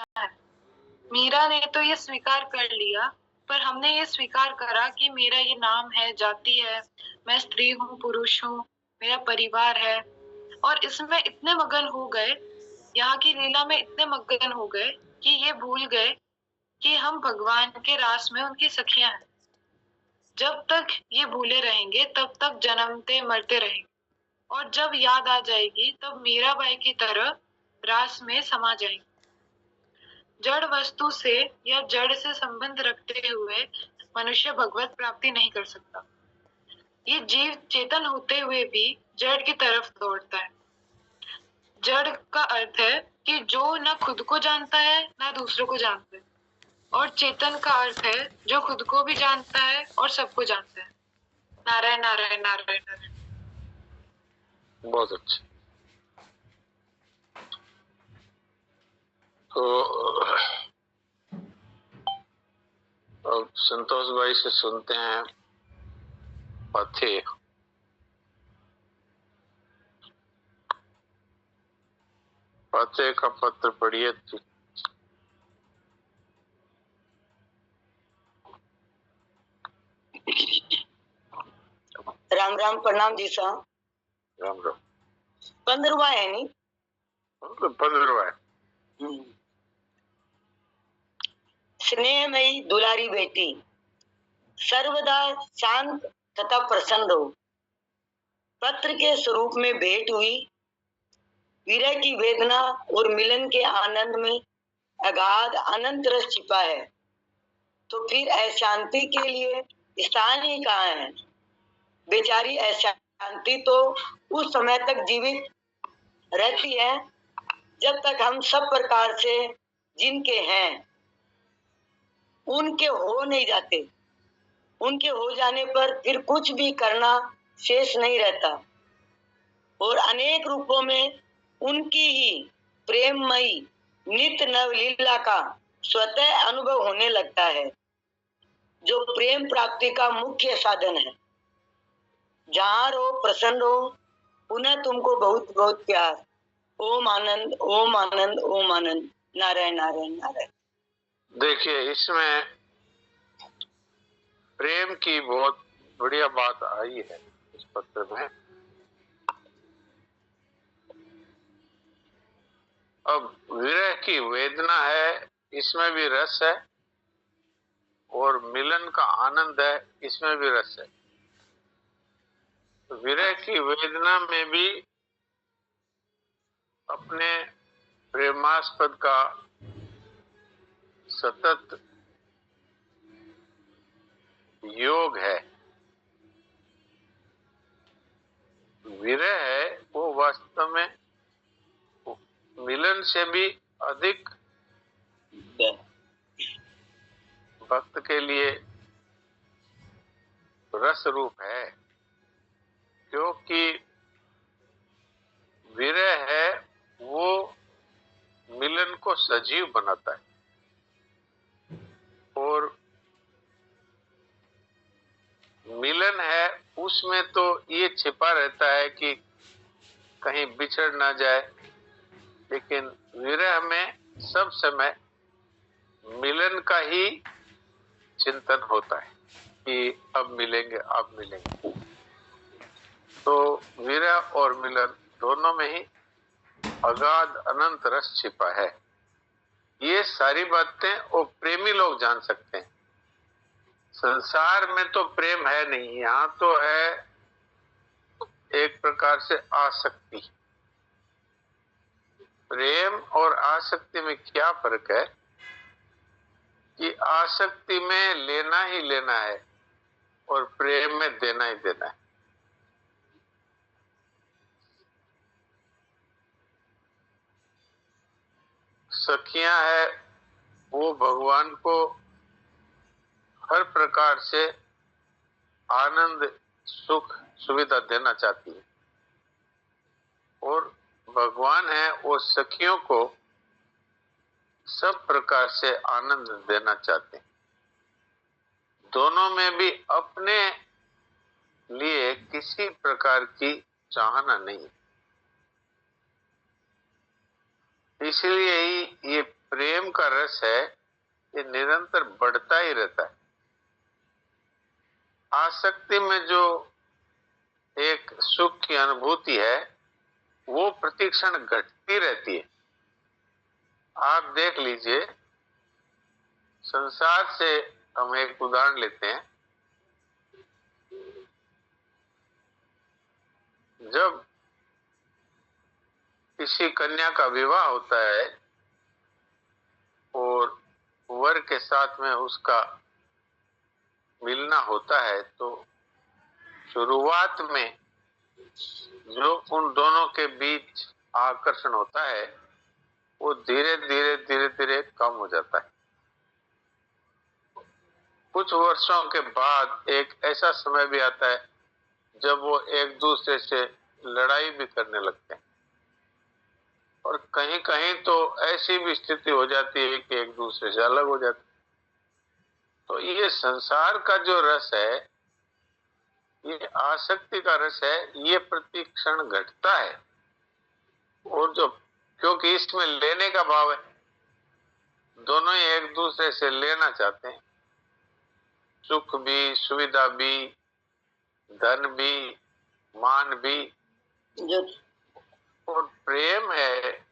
क्या है। मीरा ने तो ये स्वीकार कर लिया, पर हमने ये स्वीकार करा कि मेरा ये नाम है, जाति है, मैं स्त्री हूँ, पुरुष हूँ, मेरा परिवार है। और इसमें इतने मगन हो गए, यहाँ की लीला में इतने मगन हो गए कि ये भूल गए कि हम भगवान के रास में उनकी सखियां हैं। जब तक ये भूले रहेंगे तब तक जन्मते मरते रहेंगे, और जब याद आ जाएगी तब मीराबाई की तरह रास में समा जाएंगे। जड़ वस्तु से या जड़ से संबंध रखते हुए मनुष्य भगवत प्राप्ति नहीं कर सकता। ये जीव चेतन होते हुए भी जड़ की तरफ दौड़ता है। जड़ का अर्थ है कि जो न खुद को जानता है न दूसरों को जानता है, और चेतन का अर्थ है जो खुद को भी जानता है और सबको जानता है। नारायण नारायण नारायण नारायण। बहुत अच्छा। तो अब संतोष भाई से सुनते हैं पथे। पथे का पत्र पढ़िए। राम राम, प्रणाम जी साहब। राम राम। 15वां है नी? 15वां है। स्नेहमयी दुलारी बेटी, सर्वदा शांत तथा प्रसन्न हो। पत्र के स्वरूप में भेंट हुई। विरह की वेदना और मिलन के आनंद में अगाध अनंत रस छिपा है, तो फिर अशांति के लिए स्थान ही कहाँ है। बेचारी अशांति तो उस समय तक जीवित रहती है जब तक हम सब प्रकार से जिनके हैं उनके हो नहीं जाते। उनके हो जाने पर फिर कुछ भी करना शेष नहीं रहता, और अनेक रूपों में उनकी ही प्रेममयी नित्य नव लीला का स्वतः अनुभव होने लगता है, जो प्रेम प्राप्ति का मुख्य साधन है। जहाँ रहो प्रसन्न हो, पुनः तुमको बहुत बहुत प्यार। ओम आनंद, ओम आनंद, ओम आनंद। नारायण नारायण नारायण। देखिए, इसमें प्रेम की बहुत बढ़िया बात आई है इस पत्र में। अब विरह की वेदना है, इसमें भी रस है, और मिलन का आनंद है, इसमें भी रस है। विरह की वेदना में भी अपने प्रेमास्पद का सतत योग है। विरह है वो वास्तव में मिलन से भी अधिक भक्त के लिए रस रूप है, क्योंकि विरह है वो मिलन को सजीव बनाता है, और मिलन है उसमें तो ये छिपा रहता है कि कहीं बिछड़ ना जाए, लेकिन विरह में सब समय मिलन का ही चिंतन होता है कि अब मिलेंगे, अब मिलेंगे। तो विरह और मिलन दोनों में ही अगाध अनंत रस छिपा है। ये सारी बातें वो प्रेमी लोग जान सकते हैं। संसार में तो प्रेम है नहीं, यहाँ तो है एक प्रकार से आसक्ति। प्रेम और आसक्ति में क्या फर्क है कि आसक्ति में लेना ही लेना है और प्रेम में देना ही देना है। सखियां है वो भगवान को हर प्रकार से आनंद सुख सुविधा देना चाहती है, और भगवान है वो सखियों को सब प्रकार से आनंद देना चाहते हैं। दोनों में भी अपने लिए किसी प्रकार की चाहना नहीं। इसलिए ही ये प्रेम का रस है, ये निरंतर बढ़ता ही रहता है। आसक्ति में जो एक सुख की अनुभूति है वो प्रतिक्षण घटती रहती है। आप देख लीजिए, संसार से हम एक उदाहरण लेते हैं। जब किसी कन्या का विवाह होता है और वर के साथ में उसका मिलना होता है, तो शुरुआत में जो उन दोनों के बीच आकर्षण होता है वो धीरे धीरे कम हो जाता है। कुछ वर्षों के बाद एक ऐसा समय भी आता है जब वो एक दूसरे से लड़ाई भी करने लगते हैं, और कहीं कहीं तो ऐसी भी स्थिति हो जाती है कि एक दूसरे से अलग हो जाते हैं। तो ये संसार का जो रस है, ये आसक्ति का रस है, ये प्रतिक्षण घटता है। और जो, क्योंकि इसमें लेने का भाव है, दोनों ही एक दूसरे से लेना चाहते हैं, सुख भी, सुविधा भी, धन भी, मान भी। और प्रेम है,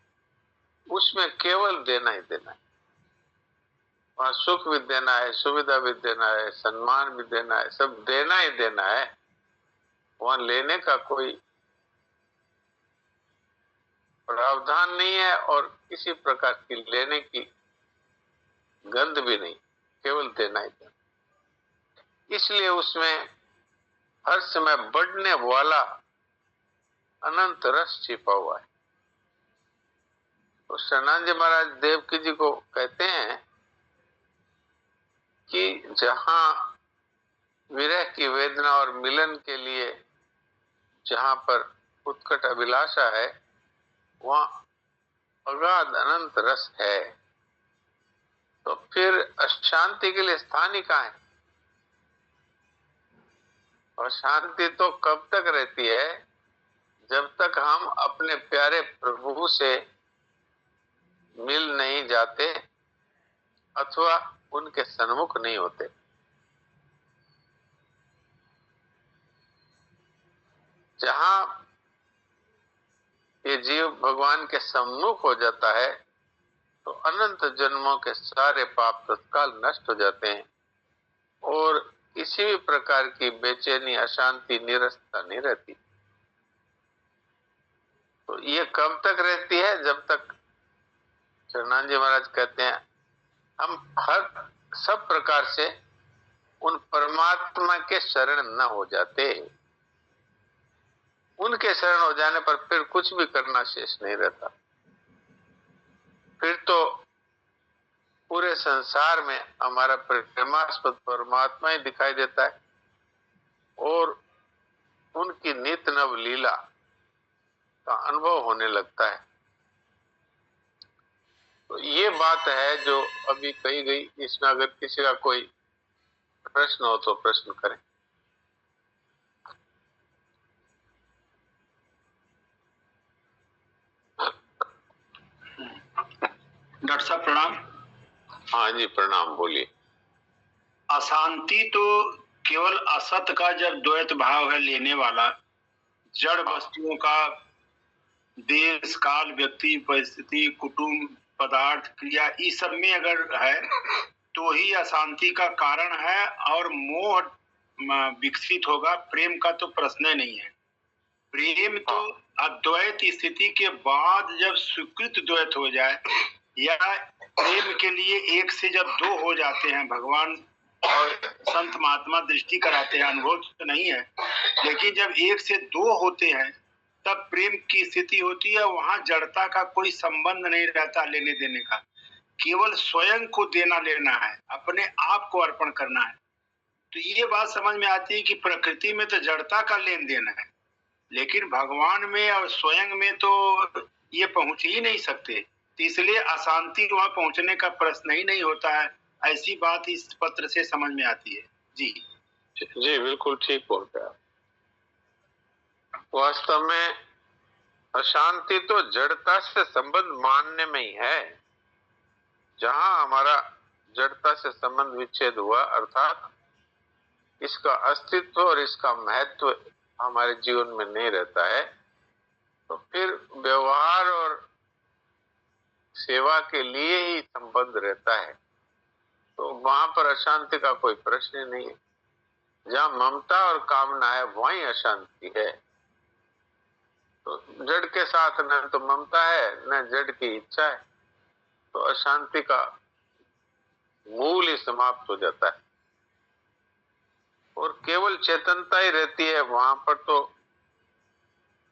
उसमें केवल देना ही देना है। वहां सुख भी देना है, सुविधा भी देना है, सम्मान भी देना है, सब देना ही देना है। वहां लेने का कोई प्रावधान नहीं है और किसी प्रकार की लेने की गंध भी नहीं, केवल देना ही देना। इसलिए उसमें हर समय बढ़ने वाला अनंत रस छिपा हुआ है। तो शरणानंद जी महाराज देवकी जी को कहते हैं कि जहां विरह की वेदना और मिलन के लिए जहां पर उत्कट अभिलाषा है, वहां अगाध अनंत रस है। तो फिर अशांति के लिए स्थान ही कहां है? और शांति तो कब तक रहती है? जब तक हम अपने प्यारे प्रभु से मिल नहीं जाते अथवा उनके सन्मुख नहीं होते। जहां ये जीव भगवान के सम्मुख हो जाता है तो अनंत जन्मों के सारे पाप तत्काल नष्ट हो जाते हैं और किसी भी प्रकार की बेचैनी, अशांति, निरसता नहीं रहती। तो ये कब तक रहती है? जब तक, शरणानंद जी महाराज कहते हैं, हम हर सब प्रकार से उन परमात्मा के शरण न हो जाते। उनके शरण हो जाने पर फिर कुछ भी करना शेष नहीं रहता। फिर तो पूरे संसार में हमारा प्रेमास्पद परमात्मा ही दिखाई देता है और उनकी नित नव लीला का अनुभव होने लगता है। तो ये बात है जो अभी कही गई। इसमें अगर किसी का कोई प्रश्न हो तो प्रश्न करें। डॉक्टर साहब प्रणाम। हाँ जी प्रणाम, बोलिए। अशांति तो केवल असत का जब द्वैत भाव है लेने वाला, जड़ वस्तुओं का, देश काल, व्यक्ति, परिस्थिति, कुटुंब, पदार्थ, क्रिया, इस सब में अगर है तो ही अशांति का कारण है और मोह विकसित होगा। प्रेम का तो प्रश्न ही नहीं है। प्रेम तो अद्वैत स्थिति के बाद जब स्वीकृत द्वैत हो जाए, या प्रेम के लिए एक से जब दो हो जाते हैं, भगवान और संत महात्मा दृष्टि कराते हैं, अनुभव तो नहीं है, लेकिन जब एक से दो होते हैं तब प्रेम की स्थिति होती है। वहां जड़ता का कोई संबंध नहीं रहता, लेने देने का, केवल स्वयं को देना लेना है, अपने आप को अर्पण करना है। तो ये बात समझ में आती है कि प्रकृति में तो जड़ता का लेन देन है, लेकिन भगवान में और स्वयं में तो ये पहुंच ही नहीं सकते। तो इसलिए अशांति वहां पहुंचने का प्रश्न ही नहीं होता है। ऐसी बात इस पत्र से समझ में आती है। जी जी बिल्कुल ठीक बोल रहे हैं। वास्तव में अशांति तो जड़ता से संबंध मानने में ही है। जहां हमारा जड़ता से संबंध विच्छेद हुआ, अर्थात इसका अस्तित्व और इसका महत्व हमारे जीवन में नहीं रहता है, तो फिर व्यवहार और सेवा के लिए ही संबंध रहता है, तो वहां पर अशांति का कोई प्रश्न ही नहीं है। जहां ममता और कामना है वहीं अशांति है। तो जड़ के साथ न तो ममता है न जड़ की इच्छा है, तो अशांति का मूल ही समाप्त हो जाता है और केवल चेतनता ही रहती है। वहां पर तो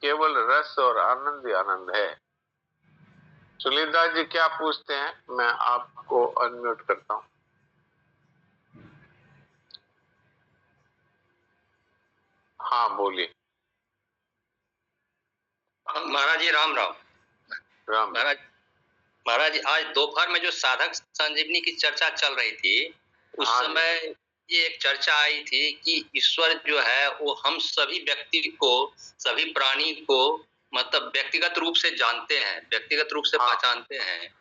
केवल रस और आनंद ही आनंद है। सुनीता जी क्या पूछते हैं, मैं आपको अनम्यूट करता हूं। हाँ बोलिए। महाराज जी राम राम। राम महाराज जी, आज दोपहर में जो साधक संजीवनी की चर्चा चल रही थी, उस समय ये एक चर्चा आई थी कि ईश्वर जो है वो हम सभी व्यक्ति को, सभी प्राणी को मतलब व्यक्तिगत रूप से जानते हैं, व्यक्तिगत रूप से पहचानते हैं।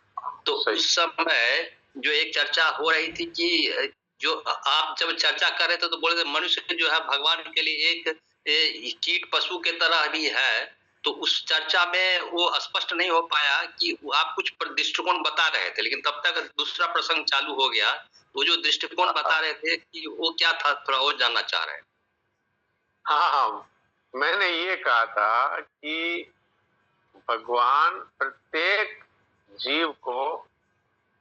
तो उस समय जो एक चर्चा हो रही थी कि जो आप जब चर्चा कर रहे थे तो बोले थे मनुष्य जो है भगवान के लिए एक कीट पशु के तरह भी है। तो उस चर्चा में वो स्पष्ट नहीं हो पाया कि आप कुछ दृष्टिकोण बता रहे थे, लेकिन तब तक दूसरा प्रसंग चालू हो गया। वो जो दृष्टिकोण बता रहे थे कि वो क्या था, थोड़ा और जानना चाह रहे हैं। हाँ, मैंने ये कहा था कि भगवान प्रत्येक जीव को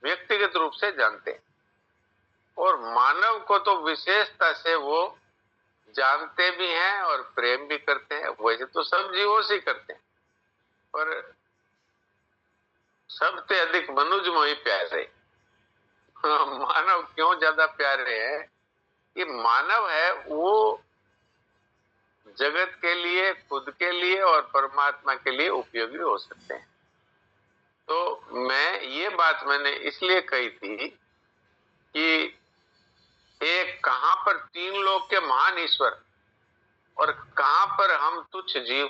व्यक्तिगत रूप से जानते हैं और मानव को तो विशेषता से वो जानते भी हैं और प्रेम भी करते हैं। वैसे तो सब जीवों से करते हैं, पर सबसे अधिक मनुज मोही प्यारे। मानव क्यों ज्यादा प्यारे हैं कि मानव है वो जगत के लिए, खुद के लिए और परमात्मा के लिए उपयोगी हो सकते हैं। तो ये बात मैंने इसलिए कही थी कि एक कहां पर तीन लोग के महान ईश्वर और कहां पर हम तुच्छ जीव।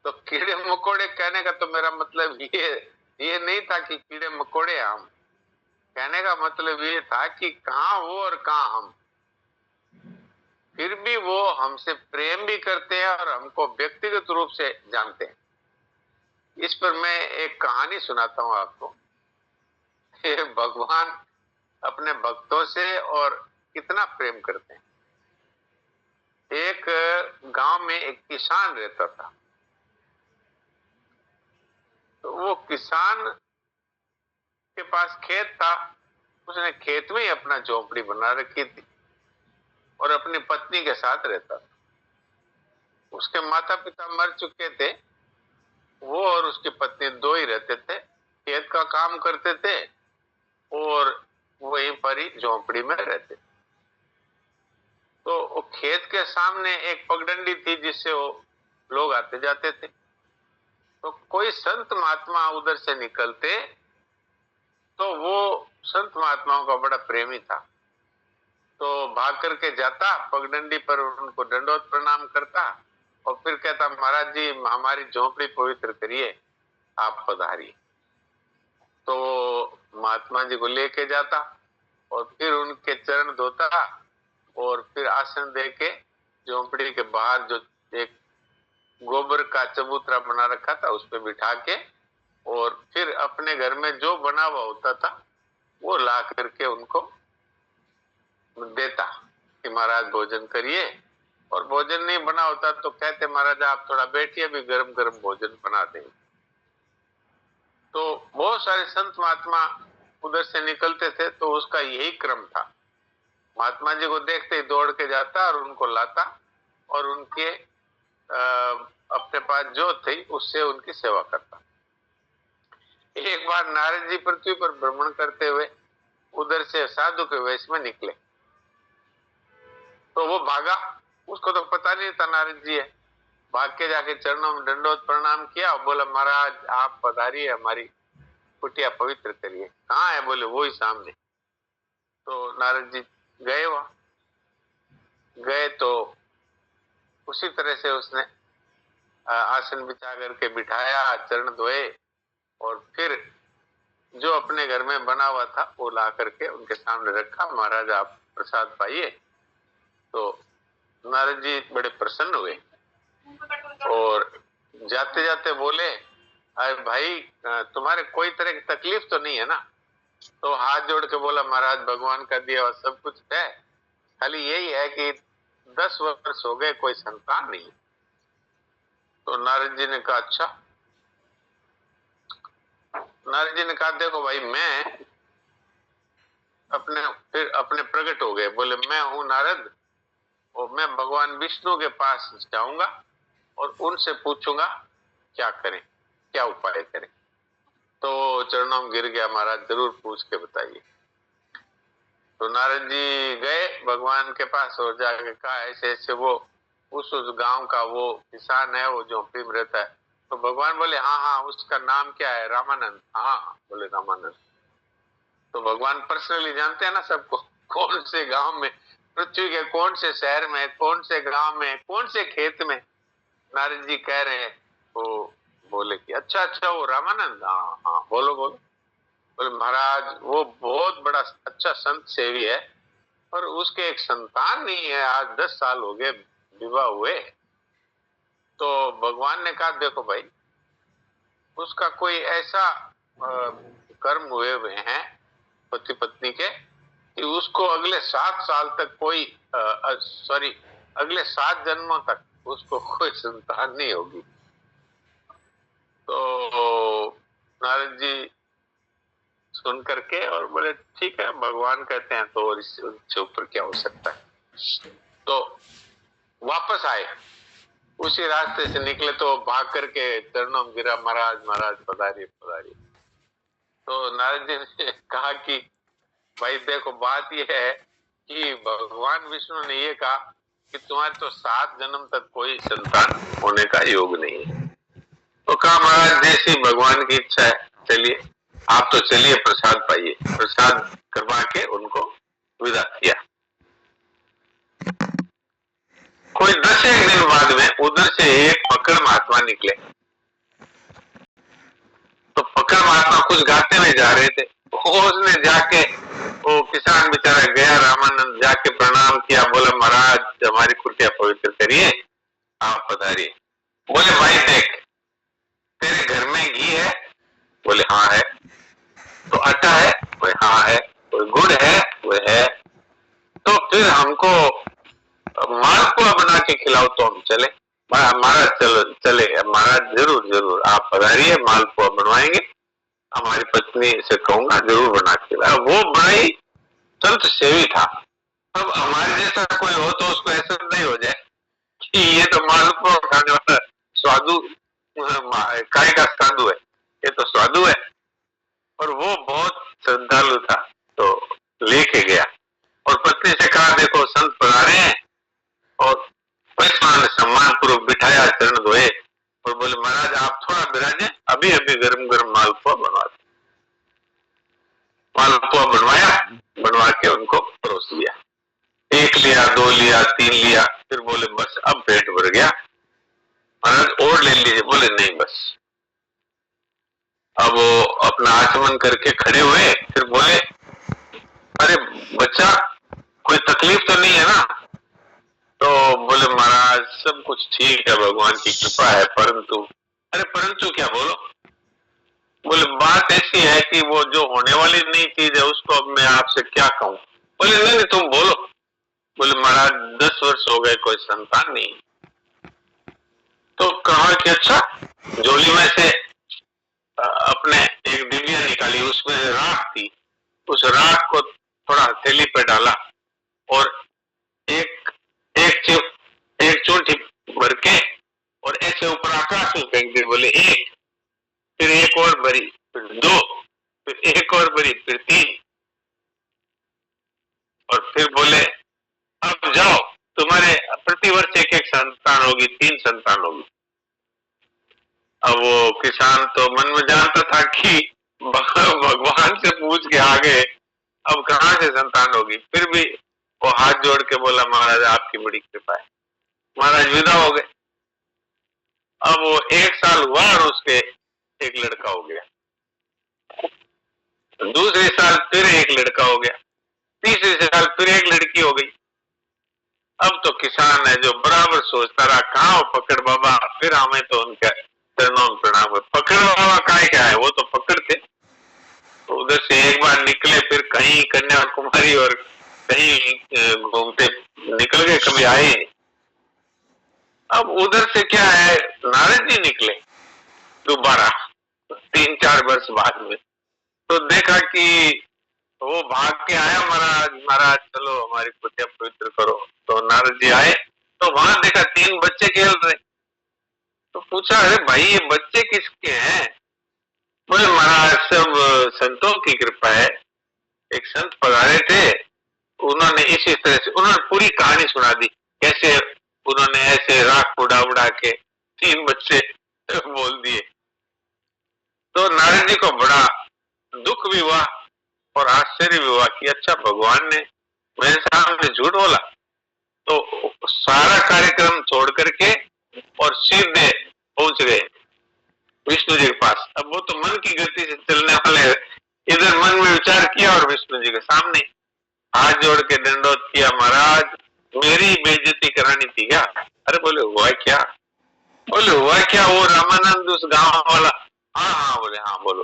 तो कीड़े मकोड़े कहने का तो मेरा मतलब ये नहीं था कि कीड़े मकोड़े हम, कहने का मतलब ये था कि कहां वो और कहां हम। फिर भी वो हमसे प्रेम भी करते हैं और हमको व्यक्तिगत रूप से जानते हैं। इस पर मैं एक कहानी सुनाता हूं आपको। भगवान अपने भक्तों से और कितना प्रेम करते हैं। एक गांव में एक किसान रहता था। तो वो किसान के पास खेत था, उसने खेत में ही अपना झोपड़ी बना रखी थी और अपनी पत्नी के साथ रहता था। उसके माता पिता मर चुके थे, वो और उसकी पत्नी दो ही रहते थे, खेत का काम करते थे और वहीं पर ही झोपड़ी में रहते। तो खेत के सामने एक पगडंडी थी जिससे वो लोग आते जाते थे। तो कोई संत महात्मा उधर से निकलते तो वो संत महात्माओं का बड़ा प्रेमी था, तो भाग करके जाता पगडंडी पर, उनको दंडोत प्रणाम करता और फिर कहता, महाराज जी हमारी झोपड़ी पवित्र करिए, आप पधारिए। तो महात्मा जी को लेके जाता और फिर उनके चरण धोता और फिर आसन देके झोपड़ी के बाहर जो एक गोबर का चबूतरा बना रखा था उस पे बिठा के और फिर अपने घर में जो बना हुआ होता था वो ला करके उनको देता कि महाराज भोजन करिए। और भोजन नहीं बना होता तो कहते, महाराज आप थोड़ा बैठिए, अभी गरम गरम भोजन बना देंगे। तो बहुत सारे संत महात्मा उधर से निकलते थे, तो उसका यही क्रम था। महात्मा जी को देखते ही दौड़ के जाता और उनको लाता और उनके अपने पास जो थी उससे उनकी सेवा करता। एक बार नारद जी पृथ्वी पर भ्रमण करते हुए उधर से साधु के वेश में निकले, तो वो भागा, उसको तो पता नहीं था नारद जी है। भाग के जाके चरणों में दंडोत प्रणाम किया और बोला, महाराज आप पधारिए, हमारी कुटिया पवित्र करिए। कहाँ है? बोले वो ही सामने। तो नारद जी गए, वहां गए तो उसी तरह से उसने आसन बिछा करके बिठाया, चरण धोए और फिर जो अपने घर में बना हुआ था वो ला करके उनके सामने रखा। महाराज आप प्रसाद पाइए। तो नारद जी बड़े प्रसन्न हुए और जाते जाते बोले, अरे भाई तुम्हारे कोई तरह की तकलीफ तो नहीं है ना? तो हाथ जोड़ के बोला, महाराज भगवान का दिया हुआ सब कुछ है, खाली यही है कि 10 वर्ष हो गए कोई संतान नहीं। तो नारद जी ने कहा अच्छा। नारद जी ने कहा देखो भाई, मैं अपने प्रकट हो गए, बोले मैं हूं नारद और मैं भगवान विष्णु के पास जाऊंगा और उनसे पूछूंगा क्या करें, क्या उपाय करें। तो चरणों में गिर गया, महाराज जरूर पूछ के बताइए। तो नारद जी गए भगवान के पास और जाके कहा ऐसे ऐसे वो उस गांव का वो किसान है, वो झोंपड़ी में रहता है। तो भगवान बोले हाँ हाँ, उसका नाम क्या है? रामानंद। हाँ बोले रामानंद। तो भगवान पर्सनली जानते हैं ना सबको, कौन से गांव में, पृथ्वी के कौन से शहर में, कौन से गांव में, कौन से खेत में नारद जी कह रहे हैं। वो बोले कि अच्छा अच्छा वो रामानंद, हाँ हाँ बोलो बोलो। बोले महाराज वो बहुत बड़ा अच्छा संत सेवी है और उसके एक संतान नहीं है, आज 10 साल हो गए विवाह हुए। तो भगवान ने कहा देखो भाई, उसका कोई ऐसा कर्म हुए हैं पति पत्नी के कि उसको अगले 7 साल तक कोई अगले 7 जन्मों तक उसको कोई संतान नहीं होगी। तो नारद जी सुन करके और बोले ठीक है, भगवान कहते हैं तो इससे ऊपर क्या हो सकता है। तो वापस आए, उसी रास्ते से निकले तो भाग करके चरणों में गिरा, महाराज महाराज पधारिए पधारिए। तो नारद जी ने कहा कि भाई देखो बात यह है कि भगवान विष्णु ने ये कहा कि तुम्हारे तो 7 जन्म तक कोई संतान होने का योग नहीं है। तो कहा महाराज जैसी भगवान की इच्छा है, चलिए आप तो चलिए प्रसाद पाइए। प्रसाद करवा के उनको विदा किया। कोई 10 दिन बाद में उधर से एक पकड़ महात्मा निकले। तो पकड़ महात्मा कुछ गाते हुए जा रहे थे। उसने जाके वो किसान बेचारा गया, रामानंद जाके प्रणाम किया, बोला महाराज हमारी कुटिया पवित्र करिए, आप पधारिए। बोले भाई देख, तेरे घर में घी है? बोले हाँ है। तो आटा है? बोले हाँ है। कोई गुड़ है? वो है। तो फिर हमको मालपुआ बना के खिलाओ तो हम चले। महाराज चलो चले, महाराज जरूर जरूर आप पधारिए, मालपुआ बनवाएंगे, हमारी पत्नी से कहूंगा जरूर बना के खिलाओ। वो बड़ाई संत सेवी था। अब हमारे जैसा कोई हो तो उसको ऐसा नहीं हो जाए कि ये तो मालपुआ खाने वाला स्वादु काय का साधु है, ये तो स्वादु है। और वो बहुत श्रद्धालु था तो लेके गया और पत्नी से कहा देखो संत पधारे हैं, और वैष्णव ने सम्मान पूर्वक बिठाया, चरण धोए और बोले महाराज आप थोड़ा विराजे, अभी अभी गरम गरम मालपुआ बनवा दो। मालपुआ बनवाया, बनवा के उनको परोस दिया। 1 लिया, 2 लिया, 3 लिया, फिर बोले बस अब पेट भर गया, महाराज और ले लीजिए। बोले नहीं बस। अब वो अपना आचमन करके खड़े हुए, फिर बोले अरे बच्चा कोई तकलीफ तो नहीं है ना? तो बोले महाराज सब कुछ ठीक है, भगवान की कृपा है, परंतु अरे परंतु क्या बोलो? बोले बात ऐसी है कि वो जो होने वाली नई चीज है उसको अब मैं आपसे क्या कहूँ। बोले नहीं तुम बोलो। बोले महाराज 10 वर्ष हो गए कोई संतान नहीं। तो कहा कि अच्छा, झोली में से अपने एक डिबिया निकाली, उसमें राख थी, उस राख को थोड़ा हथेली पे डाला और एक चोटी भर के और ऐसे ऊपर आकाश में फेंक दी। बोले 1, फिर 1 और भरी, फिर 2, फिर 1 और भरी, फिर 3, और फिर बोले अब जाओ तुम्हारे प्रतिवर्ष 1-1 संतान होगी, 3 संतान होगी। अब वो किसान तो मन में जानता था कि भगवान से पूछ के आ गए, अब कहाँ से संतान होगी। फिर भी वो हाथ जोड़ के बोला महाराज आपकी बड़ी कृपा है। महाराज विदा हो गए। अब वो 1 साल हुआ और उसके एक लड़का हो गया, दूसरे साल फिर एक लड़का हो गया, तीसरे साल फिर एक लड़की हो गई। अब तो किसान है जो बराबर सोचता रहा कहाँ वो पकड़ बाबा, फिर हमें तो उनके चरणों में प्रणाम। पकड़ बाबा क्या है, वो तो पकड़ थे। तो उधर से एक बार निकले, फिर कहीं कन्याकुमारी और कहीं घूमते निकल गए, कभी आए नहीं। अब उधर से क्या है, नारद जी निकले दोबारा 3-4 वर्ष बाद में, तो देखा कि वो भाग के आया, महाराज चलो हमारी कुटिया पवित्र करो। तो नारद जी आए तो वहां देखा 3 बच्चे खेल रहे। तो पूछा, अरे भाई ये बच्चे किसके हैं? बोले महाराज सब संतों की कृपा है, एक संत पधारे थे, उन्होंने इसी तरह से उन्होंने पूरी कहानी सुना दी, कैसे उन्होंने ऐसे राख उड़ा के 3 बच्चे बोल दिए। तो नारद जी को बड़ा दुख भी हुआ और आश्चर्य भी हुआ कि अच्छा भगवान ने मेरे सामने झूठ बोला। तो सारा कार्यक्रम छोड़ करके और सीधे पहुंच गए विष्णु जी के पास। अब वो तो मन की गति से चलने वाले, इधर मन में विचार किया और विष्णु जी के सामने हाथ जोड़ के दंडोत किया, महाराज मेरी बेइज्जती करानी थी क्या? अरे बोले हुआ क्या? बोले हुआ क्या, वो रामानंद उस गांव वाला? हाँ बोले हाँ बोलो,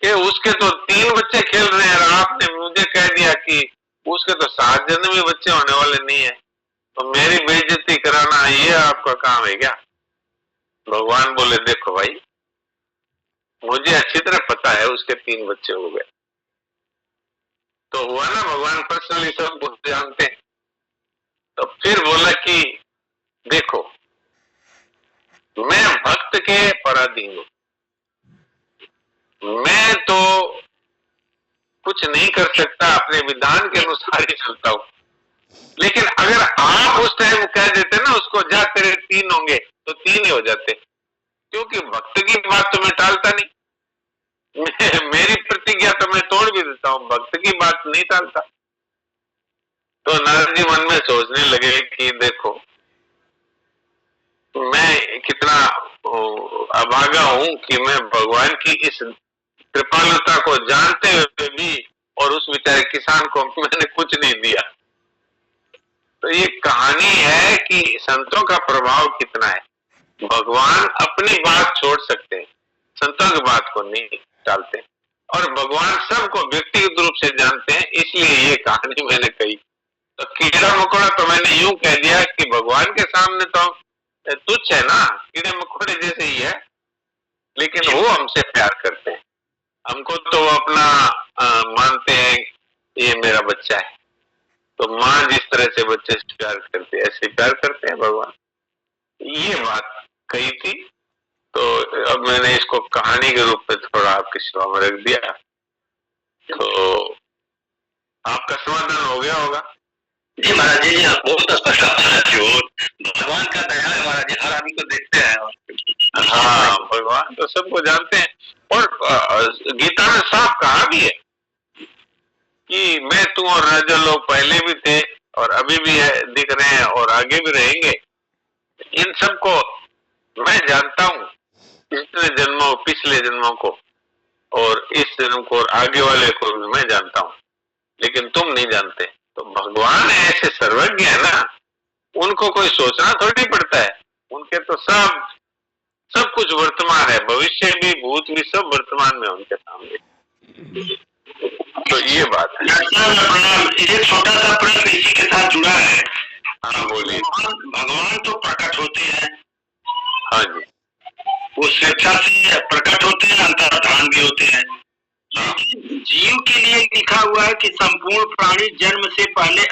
कि उसके तो 3 बच्चे खेल रहे हैं और आपने मुझे कह दिया कि उसके तो 7 जन्म में बच्चे होने वाले नहीं है, तो मेरी बेइज्जती कराना ये आपका काम है क्या? भगवान बोले देखो भाई, मुझे अच्छी तरह पता है उसके 3 बच्चे हो गए। तो हुआ ना, भगवान पर्सनली सब कुछ जानते हैं। तो फिर बोला कि देखो मैं भक्त के पराधीन हूं, मैं तो कुछ नहीं कर सकता, अपने विधान के अनुसार ही चलता हूं। लेकिन अगर आप उस टाइम कह देते ना उसको, जा तेरे 3 होंगे, तो 3 ही हो जाते, क्योंकि भक्त की बात तो मैं टालता नहीं, मेरी प्रतिज्ञा तो मैं तोड़ भी देता हूं, भक्त की बात नहीं टालता। तो नारद जी मन में सोचने लगे कि देखो मैं कितना अभागा हूं कि मैं भगवान की इस कृपालुता को जानते हुए भी और उस बेचारे किसान को मैंने कुछ नहीं दिया। तो ये कहानी है कि संतों का प्रभाव कितना है। भगवान अपनी बात छोड़ सकते हैं, संतों की बात को नहीं टालते, और भगवान सबको व्यक्तिगत रूप से जानते हैं, इसलिए ये कहानी मैंने कही। तो कीड़ा मकोड़ा तो मैंने यूं कह दिया कि भगवान के सामने तो तुच्छ है ना, कीड़े मकोड़े जैसे ही है, लेकिन वो हमसे प्यार करते हैं, हमको तो वो अपना मानते हैं ये मेरा बच्चा है। तो माँ जिस तरह से बच्चे से प्यार करते हैं, ऐसे प्यार करते हैं भगवान। ये बात कही थी, तो अब मैंने इसको कहानी के रूप में थोड़ा आपकी सेवा में रख दिया, तो आपका समाधान हो गया होगा। जी महाराज जी, बहुत स्पष्ट भगवान का दया है महाराज जी, हर आदमी को देखते हैं। हाँ, भगवान तो सबको जानते हैं, और गीता में साफ कहा भी है कि मैं तू और राजा लोग पहले भी थे और अभी भी है, दिख रहे हैं और आगे भी रहेंगे, इन सबको मैं जानता हूँ, पिछले जन्मों पिछले जन्मों को और इस जन्म को और आगे वाले को भी मैं जानता हूँ, लेकिन तुम नहीं जानते। तो भगवान ऐसे सर्वज्ञ है ना, उनको कोई सोचना थोड़ी पड़ता है, उनके तो सब कुछ वर्तमान है, भविष्य भी भूत भी सब वर्तमान में उनके सामने। तो ये बात है। एक छोटा सा प्रश्न इसी के साथ जुड़ा है। हाँ बोलिए। भगवान तो प्रकट होते हैं, हाँ जी, वो स्वेच्छा से प्रकट होते हैं, अंतर्धान भी होते हैं। जीव के लिए लिखा हुआ है कि संपूर्ण प्राणी जन्म से पहले